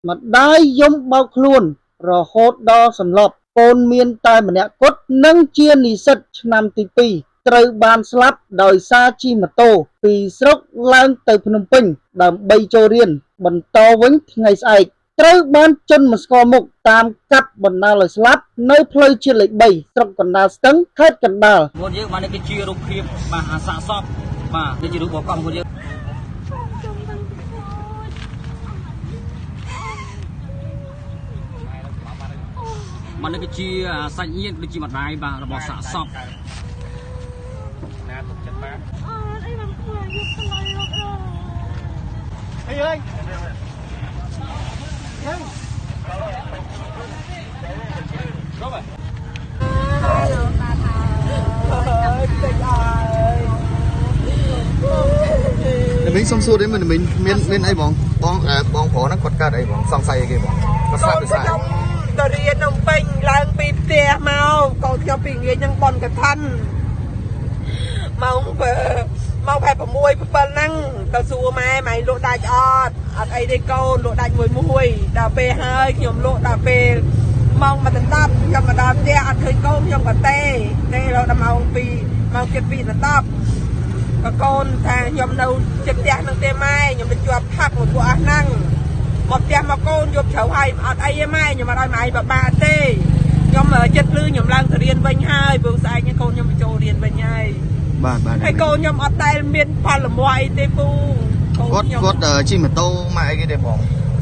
ម្ដាយយំបោកខ្លួនរហូតដល់សន្លប់កូនមានតែម្នាក់គត់និងជានិស្សិតឆ្នាំទី2ត្រូវបានស្លាប់ដោយសារជិះម៉ូតូពីស្រុកឡើងទៅភ្នំពេញដើម្បីចូលរៀនបន្តវិញថ្ងៃស្អែកត្រូវបានជនមិនស្គាល់មុខតាមកាប់បណ្ដាលឲ្យស្លាប់នៅផ្លូវជាតិលេខ3ស្រុកកណ្ដាលស្ទឹងខេត្តកណ្ដាលមុនយើងបានគេជារូបភាពបាទអាសាសពបាទនេះជារូបរបស់គាត់មុនយើងมันก็ជាសាច់ញាតិដូចជាម្ដាយបាទរបស់សាកសពណាទុកចិត្តបាទអីបានខ្លាចយកឆ្លៃរត់អីmình xong xuôi đấy mình ấy bọn bọn phỏ nó quật cả đấy bọn xong say cái bọn có sao được sai tao đi nông pin lang pi tia mau còn cho pi nghe nhân bon cái thân mau phải mùi phần năng tao xua mày lộ đại ọt ấy đây câu lộ đại mùi đào pe hơi nhom lộ đào pe mong mà tập nhom mà đào tia ăn khơi câu nhom mà tê là mau chết pi là tập các con thằng nhom đâu chết tia năng tê mai nhom được chuột thắc một bộ năng một trăm mà con chụp chậu hay ai mai nhưng mà đôi mày và ba tê nhưng mà chất lư nhom lang thời điên vinh hai vương sai những con nhom trâu điên vinh hai hay con nhom ở tay miền pha là ngoài tê phu cốt chim mà tô mày cái đẹp bóng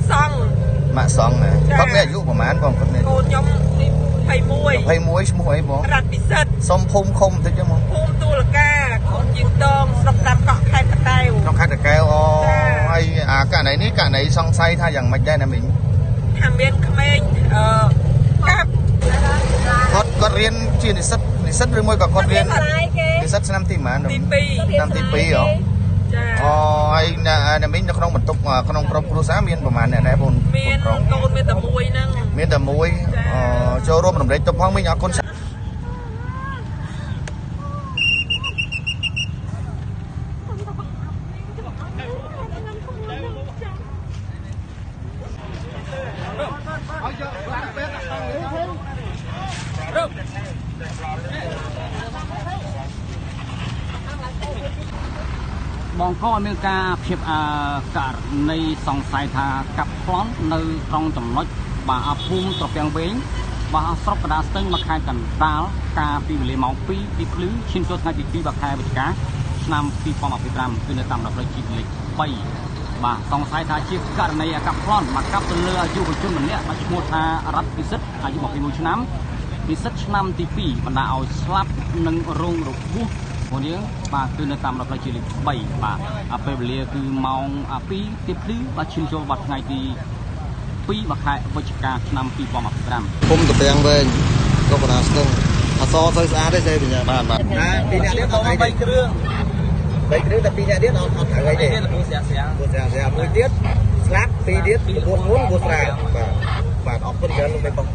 xong mạ xong này bắt mẹ dụ của má còn con nhom hay muối muối bóng đặt bị sệt xong phun không thấy chưa mong phun tu là ca con chim tôm xong làm cọ khai cả tay xong khai cả keo hay cả này xong say thay rằng mạch đây là mình hàng miền khmer cáp con riêng chỉ để sắt rồi môi cả con riêng để sắt năm tỷ mà năm tỷ pi hả hay là mình không một tục không trong cua giá miền của mình này bồn con miền tầm muối cho rôm đồng đấy tục hoang mình conបងប្អូនមានការភាពករណីសង្ស័យថាកាប់ប្លន់នៅក្នុងចំណុចបាទភូមិត្រពាំងវែងបាទស្រុកកណ្ដាលស្ទឹងមកខេត្តកណ្ដាលកាលពីវេលាម៉ោង2ទីភ្លឺឈានចូលថ្ងៃទី2ខែវិច្ឆិកាឆ្នាំ2025គឺនៅតាមផ្លូវជាតិលេខ3បាទសង្ស័យថាជាករណីកាប់ប្លន់មកកាប់ទៅលើអាយុវជនម្នាក់ឈ្មោះថារតពិសិដ្ឋអាយុ21ឆ្នាំពិសិដ្ឋឆ្នាំទី2បណ្ដាឲ្យស្លាប់នឹងរងរបួសមួយយើងបាទគឺនៅតាមផ្លូវជាតិលេខ3បាទពេលវេលាគឺម៉ោង2ទីភ្លឺបាទឈានចូលបាត់ថ្ងៃទី2ខែវិច្ឆិកាឆ្នាំ2025ភូមិត្រពាំងវែងស្រុកកណ្ដាលស្ទឹងអសរទៅស្អាតទេសេបញ្ញាបាទពីអ្នកទៀតអត់ឲ្យ3គ្រឿងតែពីអ្នកទៀតអត់ត្រូវអីទេមួយទៀតស្លាប់2ទៀត4ស្រាបាទអរគុណច្រើនលោកមេបង